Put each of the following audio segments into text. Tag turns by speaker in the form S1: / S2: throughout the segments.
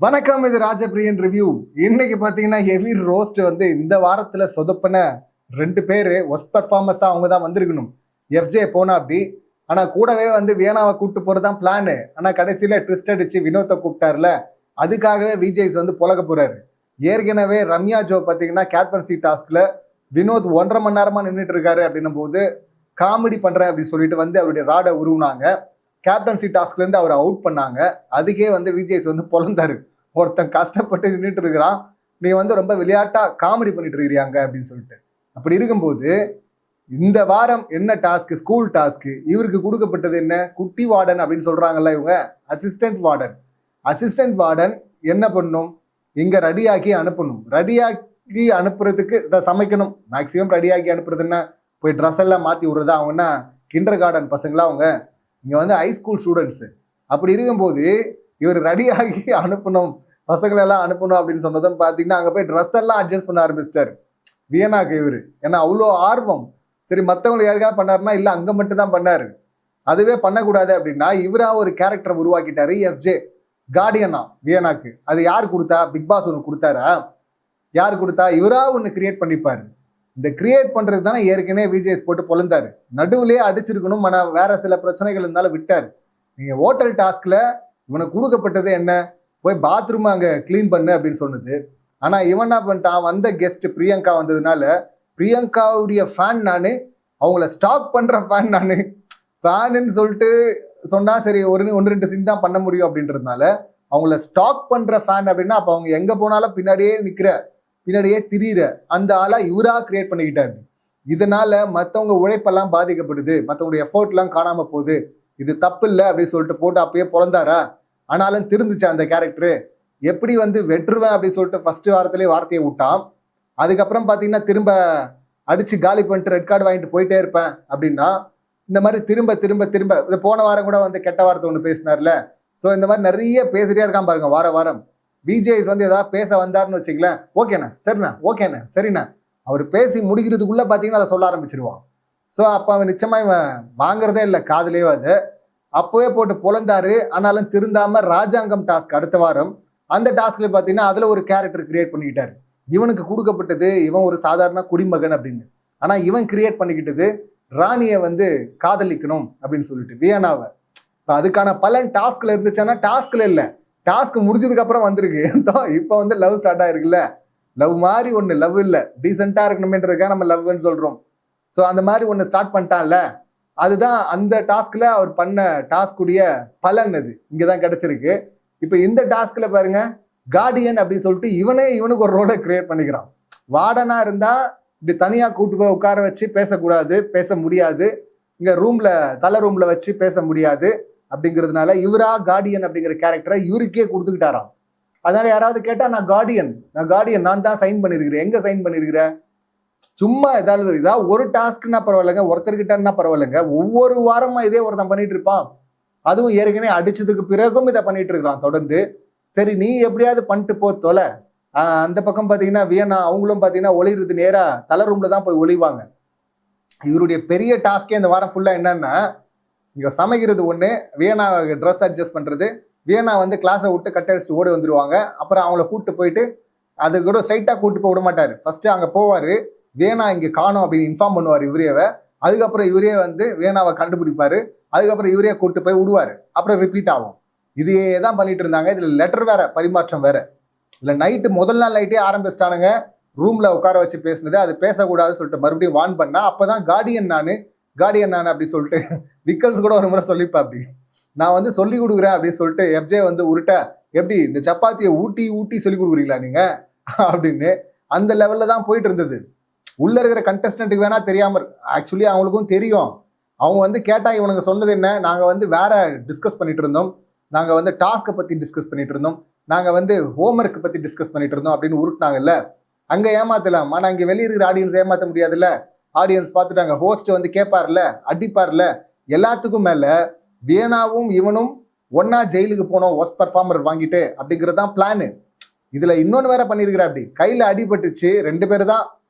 S1: வணக்கம், இது ராஜபிரியன் ரிவ்யூ. இன்னைக்கு பார்த்தீங்கன்னா ஹெவி ரோஸ்ட் வந்து இந்த வாரத்தில் சொதப்பின 2 பேர் ஒஸ்ட் பர்ஃபார்மன்ஸாக அவங்க தான் வந்திருக்கணும். எஃப்ஜே போனா அப்படி, ஆனால் கூடவே வந்து வியனாவை கூப்பிட்டு போகிறது தான் பிளானு. ஆனால் கடைசியில் ட்விஸ்ட் அடிச்சு வினோத்தை கூப்பிட்டார்ல, அதுக்காகவே விஜய்ஸ் வந்து புலக போறாரு. ஏற்கனவே ரம்யா ஜோ பார்த்தீங்கன்னா கேப்டன்சி டாஸ்கில் வினோத் 1.5 மணி நேரமாக நின்றுட்டு இருக்காரு அப்படின்னும் போது காமெடி பண்ணுறேன் அப்படின்னு சொல்லிட்டு வந்து அவருடைய ராடை உருவுனாங்க. கேப்டன்சி டாஸ்க்லேருந்து அவரை அவுட் பண்ணாங்க. அதுக்கே வந்து விஜய்ஸ் வந்து பொழந்தாரு. ஒருத்தன் கஷ்டப்பட்டு நின்றுட்டு இருக்கிறான், நீ வந்து ரொம்ப விளையாட்டா காமெடி பண்ணிட்டு இருக்கிறியாங்க அப்படின்னு சொல்லிட்டு. அப்படி இருக்கும்போது இந்த வாரம் என்ன டாஸ்க்? School task. இவருக்கு கொடுக்கப்பட்டது என்ன? குட்டி வார்டன் அப்படின்னு சொல்றாங்கல்ல இவங்க, அசிஸ்டன்ட் வார்டன். அசிஸ்டன்ட் வார்டன் என்ன பண்ணும்? இங்க ரெடியாக்கி அனுப்பணும். ரெடியாக்கி அனுப்புறதுக்கு இதை சமைக்கணும். மேக்சிமம் ரெடியாக்கி அனுப்புறதுன்னா போய் ட்ரெஸ் எல்லாம் மாற்றி விடுறது. அவங்கன்னா கிண்டர் கார்டன் பசங்களாம், அவங்க இங்கே வந்து ஹை ஸ்கூல் ஸ்டூடெண்ட்ஸு. அப்படி இருக்கும்போது இவர் ரெடியாகி அனுப்பணும், பசங்களெல்லாம் அனுப்பணும் அப்படின்னு சொன்னதும் பார்த்தீங்கன்னா அங்கே போய் ட்ரெஸ் எல்லாம் அட்ஜஸ்ட் பண்ண ஆரம்பிச்சிட்டாரு வியனாக்கு இவர். ஏன்னா அவ்வளோ ஆர்வம். சரி, மற்றவங்களை யாருக்காவது பண்ணாருன்னா இல்லை, அங்கே மட்டும் தான் பண்ணார். அதுவே பண்ணக்கூடாது அப்படின்னா இவராக ஒரு கேரக்டரை உருவாக்கிட்டாரு எஃப்ஜே, கார்டியனா வியனாக்கு. அது யார் கொடுத்தா? பிக் பாஸ் ஒன்று கொடுத்தாரா? யார் கொடுத்தா? இவராக ஒன்று கிரியேட் பண்ணிப்பார். இந்த கிரியேட் பண்ணுறது தானே ஏற்கனவே விஜேஎஸ் போட்டு பொழந்தாரு. நடுவுலேயே அடிச்சிருக்கணும், ஆனால் வேற சில பிரச்சனைகள் இருந்தாலும் விட்டார். நீங்கள் ஹோட்டல் டாஸ்கில் இவனுக்கு கொடுக்கப்பட்டது என்ன? போய் பாத்ரூம் அங்கே க்ளீன் பண்ணு அப்படின்னு சொன்னது. ஆனால் இவன் என்ன பண்ணிட்டான்? வந்த கெஸ்ட் பிரியங்கா வந்ததுனால, பிரியங்காவுடைய ஃபேன் நான், அவங்கள ஸ்டாக் பண்ணுற ஃபேன் நான். ஃபேனுன்னு சொல்லிட்டு சொன்னால் சரி, ஒன்று ரெண்டு சீன் தான் பண்ண முடியும் அப்படின்றதுனால அவங்கள ஸ்டாக் பண்ணுற ஃபேன் அப்படின்னா அப்போ அவங்க எங்கே போனாலும் பின்னாடியே திரியிற அந்த ஆளாக இவராக கிரியேட் பண்ணிக்கிட்டாரு. இதனால மற்றவங்க உழைப்பெல்லாம் பாதிக்கப்படுது, மற்றவங்களுடைய எஃபோர்ட்லாம் காணாமல் போகுது. இது தப்பு இல்லை அப்படின்னு சொல்லிட்டு போட்டு அப்பயே பிறந்தாரா? ஆனாலும் திருந்துச்சு அந்த கேரக்டரு. எப்படி வந்து வெற்றுவேன் அப்படின்னு சொல்லிட்டு ஃபர்ஸ்ட் வாரத்திலே வார்த்தையை விட்டான். அதுக்கப்புறம் பார்த்தீங்கன்னா திரும்ப அடித்து காலி பண்ணிட்டு ரெட் கார்டு வாங்கிட்டு போயிட்டே இருப்பேன் அப்படின்னா இந்த மாதிரி திரும்ப இது போன வாரம் கூட வந்து கெட்ட வார்த்தை ஒன்று பேசினார்ல. ஸோ இந்த மாதிரி நிறைய பேசிட்டே இருக்கான் பாருங்க வாரம். பிஜேஎஸ் வந்து ஏதாவது பேச வந்தாருன்னு வச்சுக்கலேன், ஓகேண்ணா சரிண்ணா அவர் பேசி முடிக்கிறதுக்குள்ளே பார்த்தீங்கன்னா அதை சொல்ல ஆரம்பிச்சிருவான். ஸோ அப்போ அவன் நிச்சயமாக இவன் வாங்குறதே இல்லை காதுலேயே. அது அப்போவே போட்டு பொழந்தாரு. ஆனாலும் திருந்தாமல் ராஜாங்கம் டாஸ்க் அடுத்த வாரம், அந்த டாஸ்கில் பார்த்தீங்கன்னா அதில் ஒரு கேரக்டர் கிரியேட் பண்ணிக்கிட்டாரு. இவனுக்கு கொடுக்கப்பட்டது இவன் ஒரு சாதாரண குடிமகன் அப்படின்னு. ஆனால் இவன் கிரியேட் பண்ணிக்கிட்டது ராணியை வந்து காதலிக்கணும் அப்படின்னு சொல்லிட்டு வியனாவை. இப்போ அதுக்கான பலன் டாஸ்கில் இருந்துச்சுன்னா டாஸ்கில் இல்லை, டாஸ்க் முடிஞ்சதுக்கப்புறம் வந்திருக்கு. இப்போ வந்து லவ் ஸ்டார்ட் ஆகிருக்குல்ல. லவ் மாதிரி ஒன்று லவ் இல்லை, டீசெண்டாக இருக்கணுமேன்றதுக்காக நம்ம லவ்னு சொல்கிறோம். ஸோ அந்த மாதிரி ஒன்று ஸ்டார்ட் பண்ணிட்டான்ல, அதுதான் அந்த டாஸ்கில் அவர் பண்ண டாஸ்குடைய பலன். அது இங்கே தான் கிடச்சிருக்கு. இப்போ இந்த டாஸ்கில் பாருங்க, கார்டியன் அப்படின்னு சொல்லிட்டு இவனுக்கு ஒரு ரோலை கிரியேட் பண்ணிக்கிறான். வார்டனாக இருந்தால் இப்படி தனியாக கூப்பிட்டு போய் உட்கார வச்சு பேச முடியாது. இங்கே தலை ரூமில் வச்சு பேச முடியாது. அப்படிங்கிறதுனால இவராக கார்டியன் அப்படிங்கிற கேரக்டரை இவருக்கே கொடுத்துக்கிட்டாராம். அதனால யாராவது கேட்டால் நான் கார்டியன் நான் தான் சைன் பண்ணியிருக்கிறேன். எங்கே சைன் பண்ணியிருக்கிறேன்? சும்மா ஏதாவது ஒரு டாஸ்க்குன்னா பரவாயில்லைங்க, ஒருத்தர்கிட்டன்னா பரவாயில்லைங்க, ஒவ்வொரு வாரமாக இதே ஒருத்தன் பண்ணிட்டு இருப்பான். அதுவும் ஏற்கனவே அடிச்சதுக்கு பிறகும் இதை பண்ணிட்டு இருக்கிறான் தொடர்ந்து. சரி, நீ எப்படியாவது பண்ணிட்டு போ தொலை. அந்த பக்கம் பார்த்தீங்கன்னா வியனா அவங்களும் பார்த்தீங்கன்னா ஒளிகிறது நேராக தலை ரூமில் தான் போய் ஒளிவாங்க. இவருடைய பெரிய டாஸ்கே இந்த வாரம் ஃபுல்லாக என்னன்னா, இங்கே சமைக்கிறது ஒன்று, வியனா ட்ரெஸ் அட்ஜஸ்ட் பண்ணுறது. வியனா வந்து கிளாஸை விட்டு கட்டடிச்சு ஓடி வந்துடுவாங்க. அப்புறம் அவங்கள கூப்பிட்டு போயிட்டு அது கூட ஸ்ட்ரைட்டாக கூப்பிட்டு போய் விட மாட்டார். ஃபஸ்ட்டு அங்கே போவார், வேணா இங்கே காணும் அப்படின்னு இன்ஃபார்ம் பண்ணுவார் இவரேவை. அதுக்கப்புறம் இவரே வந்து வேணாவை கண்டுபிடிப்பார். அதுக்கப்புறம் இவரே கூப்பிட்டு போய் விடுவார். அப்புறம் ரிப்பீட் ஆகும். இதையே தான் பண்ணிட்டு இருந்தாங்க. இதில் லெட்டர் வேற, பரிமாற்றம் வேற. இல்லை நைட்டு முதல் நாள் நைட்டே ஆரம்பிச்சிட்டானுங்க ரூமில் உட்கார வச்சு பேசுனது. அது பேசக்கூடாதுன்னு சொல்லிட்டு மறுபடியும் வான் பண்ணா. அப்போ தான் கார்டியன் நான் அப்படி சொல்லிட்டு விக்கல்ஸ் கூட ஒரு முறை சொல்லிப்பா, அப்படி நான் வந்து சொல்லி கொடுக்குறேன் அப்படின்னு சொல்லிட்டு எஃப்ஜே வந்து உருட்ட, எப்படி இந்த சப்பாத்தியை ஊட்டி சொல்லி கொடுக்குறீங்களா நீங்கள் அப்படின்னு அந்த லெவலில் தான் போயிட்டு இருந்தது. உள்ளே இருக்கிற கண்டஸ்டண்ட்டுக்கு வேணா தெரியாமல், ஆக்சுவலி அவங்களுக்கும் தெரியும். அவங்க வந்து கேட்டால் இவனுங்க சொன்னது என்ன, நாங்கள் வந்து வேற டிஸ்கஸ் பண்ணிட்டு இருந்தோம், நாங்கள் வந்து டாஸ்க்கை பற்றி டிஸ்கஸ் பண்ணிட்டு இருந்தோம், நாங்கள் வந்து ஹோம்ஒர்க்கை பற்றி டிஸ்கஸ் பண்ணிட்டு இருந்தோம் அப்படின்னு உருட்டினாங்கல்ல. அங்கே ஏமாத்தலாம், ஆனால் இங்கே வெளியே இருக்கிற ஆடியன்ஸ் ஏமாற்ற முடியாதுல்ல. ஆடியன்ஸ் பார்த்துட்டாங்க, ஹோஸ்ட் வந்து கேட்பார்ல, அடிப்பார்ல. எல்லாத்துக்கும் மேலே வியனாவும் இவனும் ஒன்னா ஜெயிலுக்கு போனோம் ஒஸ்ட் பர்ஃபார்மர் வாங்கிட்டு அப்படிங்கிறது தான் பிளானு. இதில் இன்னொன்று வேற பண்ணியிருக்கிறா. அப்படி கையில் அடிபட்டுச்சு. 2 பேர் தான்,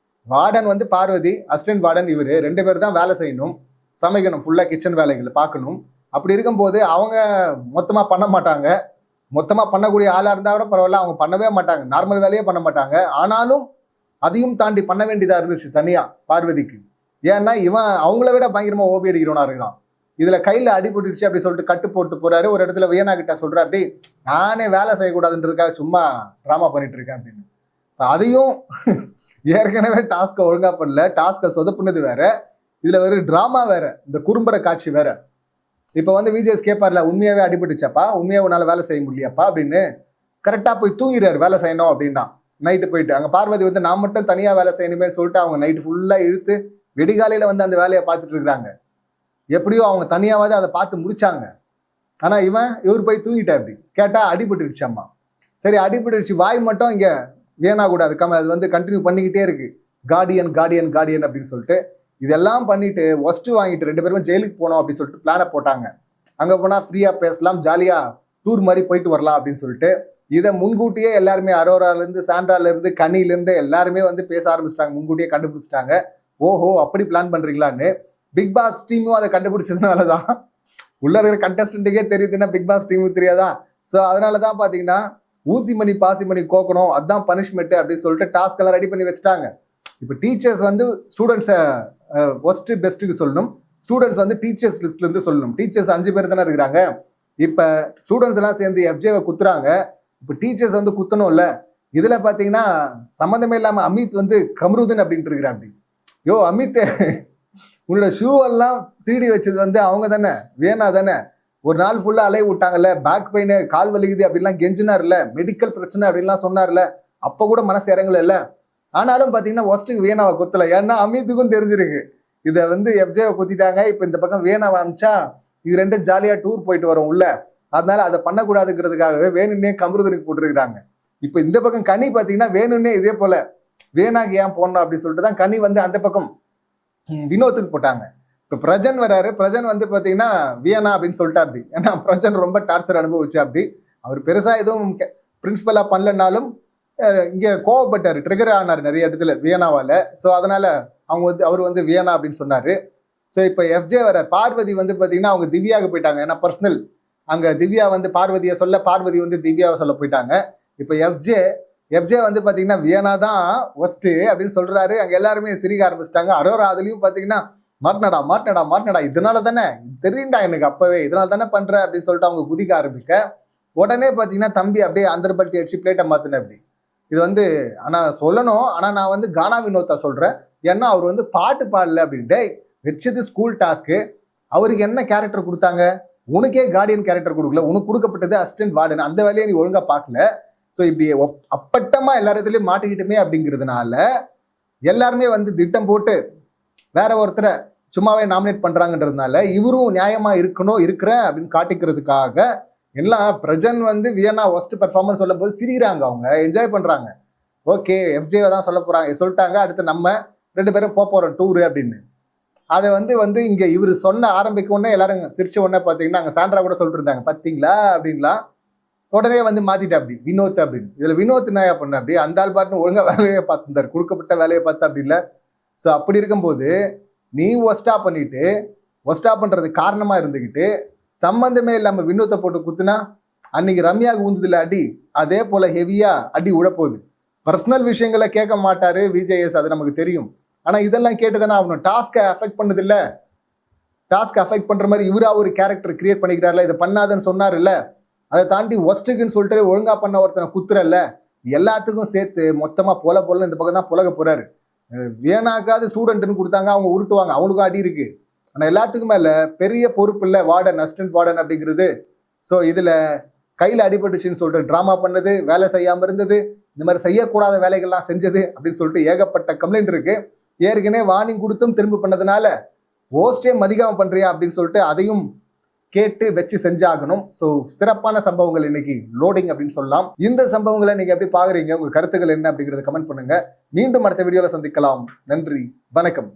S1: வார்டன் வந்து பார்வதி, அசிஸ்டன்ட் வார்டன் இவர், 2 பேர் தான் வேலை செய்யணும், சமைக்கணும், ஃபுல்லாக கிச்சன் வேலைகளை பார்க்கணும். அப்படி இருக்கும்போது அவங்க மொத்தமாக பண்ண மாட்டாங்க. மொத்தமாக பண்ணக்கூடிய ஆளாக இருந்தால் கூட பரவாயில்ல, அவங்க பண்ணவே மாட்டாங்க, நார்மல் வேலையே பண்ண மாட்டாங்க. ஆனாலும் அதையும் தாண்டி பண்ண வேண்டியதாக இருந்துச்சு தனியாக பார்வதிக்கு. ஏன்னா இவன் அவங்கள விட பயங்கரமாக ஓபி அடிக்கிறவனா இருக்கிறான். இதில் கையில் அடிபட்டுடுச்சு அப்படி சொல்லிட்டு கட்டு போட்டு போகிறாரு. ஒரு இடத்துல வியனா கிட்ட சொல்கிறார், அப்படி நானே வேலை செய்யக்கூடாதுன்றதுக்காக சும்மா ட்ராமா பண்ணிட்டு இருக்கேன் அப்படின்னு. அதையும் ஏற்கனவே டாஸ்க்கை ஒழுங்காக பண்ணல, டாஸ்க்கை சொதப்புனது வேற, இதில் வேறு ட்ராமா வேற, இந்த குறும்பட காட்சி வேற. இப்போ வந்து விஜேஎஸ் கேட்பார்ல, உண்மையாகவே அடிபட்டுச்சாப்பா, உண்மையாக உன்னால் வேலை செய்ய முடியாப்பா அப்படின்னு. கரெக்டாக போய் தூங்கிறாரு வேலை செய்யணும் அப்படின்னா. நைட்டு போயிட்டு அங்கே பார்வதி வந்து நான் மட்டும் தனியாக வேலை செய்யணுமே சொல்லிட்டு அவங்க நைட்டு ஃபுல்லாக இழுத்து வெடிகாலையில் வந்து அந்த வேலையை பார்த்துட்டு இருக்கிறாங்க. எப்படியோ அவங்க தனியாவது அதை பார்த்து முடிச்சாங்க. ஆனால் இவர் போய் தூங்கிட்டார். அப்படி கேட்டால் அடிபட்டுடுச்சாம்மா. சரி அடிபட்டுடுச்சு, வாய் மட்டும் இங்கே வேணாக்கூடாது, அது வந்து கண்டினியூ பண்ணிக்கிட்டே இருக்கு, கார்டியன் கார்டியன் கார்டியன் அப்படின்னு சொல்லிட்டு. இதெல்லாம் பண்ணிட்டு ஒஸ்ட்டு வாங்கிட்டு 2 பேருமே ஜெயிலுக்கு போனோம் அப்படின்னு சொல்லிட்டு பிளானை போட்டாங்க. அங்கே போனால் ஃப்ரீயாக பேசலாம், ஜாலியாக டூர் மாதிரி போயிட்டு வரலாம் அப்படின்னு சொல்லிட்டு. இதை முன்கூட்டியே எல்லாருமே அரோராலேருந்து சாண்ட்ராலேருந்து கனிலேருந்து எல்லாருமே வந்து பேச ஆரம்பிச்சிட்டாங்க, முன்கூட்டியே கண்டுபிடிச்சிட்டாங்க. ஓஹோ அப்படி பிளான் பண்ணுறீங்களான்னு. பிக் பாஸ் டீமும் அதை கண்டுபிடிச்சதுனால தான், உள்ள இருக்கிற கண்டஸ்டன்ட்டுக்கே தெரியுதுன்னா பிக் பாஸ் டீமுக்கு தெரியாதா? ஸோ அதனால தான் பார்த்தீங்கன்னா ஊசி மணி பாசி மணி கோக்கணும், அதுதான் பனிஷ்மெண்ட்டு அப்படின்னு சொல்லிட்டு டாஸ்க் எல்லாம் ரெடி பண்ணி வச்சுட்டாங்க. இப்போ டீச்சர்ஸ் வந்து ஸ்டூடெண்ட்ஸை ஒஸ்ட்டு பெஸ்ட்டுக்கு சொல்லணும், ஸ்டூடெண்ட்ஸ் வந்து டீச்சர்ஸ் லிஸ்ட்லேருந்து சொல்லணும். டீச்சர்ஸ் 5 பேர் தானே இருக்கிறாங்க. இப்போ ஸ்டூடெண்ட்ஸ் எல்லாம் சேர்ந்து எஃப்ஜேவை குத்துறாங்க. இப்போ டீச்சர்ஸ் வந்து குத்தணும்ல. இதில் பார்த்தீங்கன்னா சம்மந்தமே இல்லாமல் அமித் வந்து கம்ருதன் அப்படின்ட்டு இருக்கிறான். அப்படி யோ அமித், உன்னோட ஷூவெல்லாம் 3D வச்சது வந்து அவங்க தானே, வேணா தானே? ஒரு நாள் ஃபுல்லாக அலைய விட்டாங்கல்ல, பேக் பெயின், கால் வலிக்குது அப்படின்லாம் கெஞ்சினார்ல, மெடிக்கல் பிரச்சனை அப்படின்லாம் சொன்னார்ல, அப்போ கூட மனசு இறங்கல. ஆனாலும் பார்த்தீங்கன்னா ஒஸ்ட்டுக்கு வேணாவை குத்தலை. ஏன்னா அமித்துக்கும் தெரிஞ்சிருக்கு இதை வந்து எஃப்ஜேவை குத்திட்டாங்க. இப்போ இந்த பக்கம் வேணாவை அமிச்சா இது 2 ஜாலியாக டூர் போயிட்டு வரோம் உள்ள, அதனால அதை பண்ணக்கூடாதுங்கிறதுக்காகவே வேணுன்னே கம்ருதனுக்கு போட்டுருக்குறாங்க. இப்போ இந்த பக்கம் கனி பார்த்தீங்கன்னா வேணுன்னே இதே போல் வேணாக்கு ஏன் போடணும் அப்படின்னு சொல்லிட்டு தான் கனி வந்து அந்த பக்கம் வினோத்துக்கு போட்டாங்க. இப்போ பிரஜன் வராரு. பிரஜன் வந்து பார்த்தீங்கன்னா வியனா அப்படின்னு சொல்லிட்டா. அப்படி ஏன்னா பிரஜன் ரொம்ப டார்ச்சர் அனுபவிச்சு. அப்படி அவர் பெருசாக எதுவும் பிரின்சிபலாக பண்ணலனாலும் இங்கே கோவப்பட்டார், ட்ரிகர் ஆனார் நிறைய இடத்துல வியனாவால். ஸோ அதனால் அவர் வந்து வியனா அப்படின்னு சொன்னார். ஸோ இப்போ எஃப்ஜே வரார். பார்வதி வந்து பார்த்தீங்கன்னா அவங்க திவ்யாவுக்கு போயிட்டாங்க. ஏன்னா பர்சனல் அங்கே திவ்யா வந்து பார்வதியை சொல்ல, பார்வதி வந்து திவ்யாவை சொல்ல போயிட்டாங்க. இப்போ எஃப்ஜே வந்து பார்த்தீங்கன்னா வியனா தான் ஒஸ்ட்டு அப்படின்னு சொல்கிறாரு. அங்கே எல்லாருமே சிரிக்க ஆரம்பிச்சிட்டாங்க. அரோரா அதுலேயும் பார்த்தீங்கன்னா மாட்டினடா இதனால தானே தெரியும்டா எனக்கு அப்போவே, இதனால தானே பண்ணுற அப்படின்னு சொல்லிட்டு அவங்க குதிக்க ஆரம்பிக்க, உடனே பார்த்தீங்கன்னா தம்பி அப்படியே அந்தர்பல்ட்டி அடிச்சு பிளேட்டை மாற்றினேன். அப்படி இது வந்து ஆனால் சொல்லணும், ஆனால் நான் வந்து கானா வினோத்தா சொல்கிறேன். ஏன்னா அவர் வந்து பாட்டு பாடல அப்படின்ட்டு வச்சது ஸ்கூல் டாஸ்க்கு. அவருக்கு என்ன கேரக்டர் கொடுத்தாங்க? உனக்கே கார்டியன் கேரக்டர் கொடுக்கல, உனக்கு கொடுக்கப்பட்டது அசிஸ்டன்ட் வார்டன், அந்த வேலையை நீ ஒழுங்காக பார்க்கல. ஸோ இப்படி அப்பட்டமாக எல்லா இடத்துலையும் மாட்டிக்கிட்டுமே அப்படிங்கிறதுனால எல்லாருமே வந்து திட்டம் போட்டு வேற ஒருத்தரை சும்மாவே நாமினேட் பண்ணுறாங்கன்றதுனால இவரும் நியாயமாக இருக்கிறேன் அப்படின்னு காட்டிக்கிறதுக்காக எல்லாம் பிரஜன் வந்து வியனா ஒஸ்ட் பெர்ஃபார்மன்ஸ் சொல்லும் போது சிரிக்கிறாங்க, அவங்க என்ஜாய் பண்ணுறாங்க. ஓகே எஃப்ஜேவை தான் சொல்லிட்டாங்க, அடுத்து நம்ம 2 பேரும் போகிறோம் டூரு அப்படின்னு. அதை வந்து இங்கே இவர் சொன்ன ஆரம்பிக்க உடனே எல்லாரும் சிரிச்ச உடனே பார்த்தீங்கன்னா அங்கே சாண்ட்ரா கூட சொல்லிட்டு இருந்தாங்க பார்த்தீங்களா அப்படின்லாம். உடனே வந்து மாற்றிட்டா அப்படி வினோத் அப்படின்னு. இதில் வினோத் நாயா பண்ண அப்படி அந்த ஆள் பாட்டுன்னு ஒழுங்காக வேலையை பார்த்துருந்தார், கொடுக்கப்பட்ட வேலையை பார்த்து அப்படி இல்லை. ஸோ அப்படி இருக்கும்போது நீ ஒஸ்டா பண்ணிட்டு ஒஸ்டா பண்ணுறது காரணமாக இருந்துக்கிட்டு சம்மந்தமே இல்லாமல் வினோத்தை போட்டு குத்துனா அன்னைக்கு ரம்யாவுக்கு ஊந்துதில்ல அடி, அதே போல் ஹெவியாக அடி உழப்போகுது. பர்சனல் விஷயங்களை கேட்க மாட்டார் விஜேஎஸ், அது நமக்கு தெரியும். ஆனால் இதெல்லாம் கேட்டு தானே அவனு டாஸ்க்கை அஃபெக்ட் பண்ணதில்ல. டாஸ்க் அஃபெக்ட் பண்ணுற மாதிரி இவராக ஒரு கேரக்டர் கிரியேட் பண்ணிக்கிறார்ல, இதை பண்ணாதுன்னு சொன்னார் இல்லை. அதை தாண்டி ஒஸ்ட்டுக்குன்னு சொல்லிட்டு ஒழுங்காக பண்ண ஒருத்தனை குத்துறல்ல, எல்லாத்துக்கும் சேர்த்து மொத்தமாக போல இந்த பக்கம் தான் புலக போகிறாரு. வேணாக்காது ஸ்டூடெண்ட்டுன்னு கொடுத்தாங்க, அவங்க உருட்டுவாங்க, அவனுக்கும் அடி இருக்குது. ஆனால் எல்லாத்துக்கும் மேலே பெரிய பொறுப்பு இல்லை வார்டன், அசிஸ்டன்ட் வார்டன் அப்படிங்கிறது. ஸோ இதில் கையில் அடிபட்டுச்சுன்னு சொல்லிட்டு ட்ராமா பண்ணது, வேலை செய்யாமல் இருந்தது, இந்த மாதிரி செய்யக்கூடாத வேலைகள்லாம் செஞ்சது அப்படின்னு சொல்லிட்டு ஏகப்பட்ட கம்ப்ளைண்ட் இருக்குது. ஏற்கனவே வார்னிங் கொடுத்தும் திரும்ப பண்ணதுனால ஓஸ்டே மதிக்காமல் பண்ணுறியா அப்படின்னு சொல்லிட்டு அதையும் கேட்டு வச்சு செஞ்சாகணும். ஸோ சிறப்பான சம்பவங்கள் இன்னைக்கு லோடிங் அப்படின்னு சொல்லலாம். இந்த சம்பவங்களை நீங்கள் எப்படி பார்க்குறீங்க, உங்கள் கருத்துக்கள் என்ன அப்படிங்கிறத கமெண்ட் பண்ணுங்கள். மீண்டும் அடுத்த வீடியோவில் சந்திக்கலாம். நன்றி, வணக்கம்.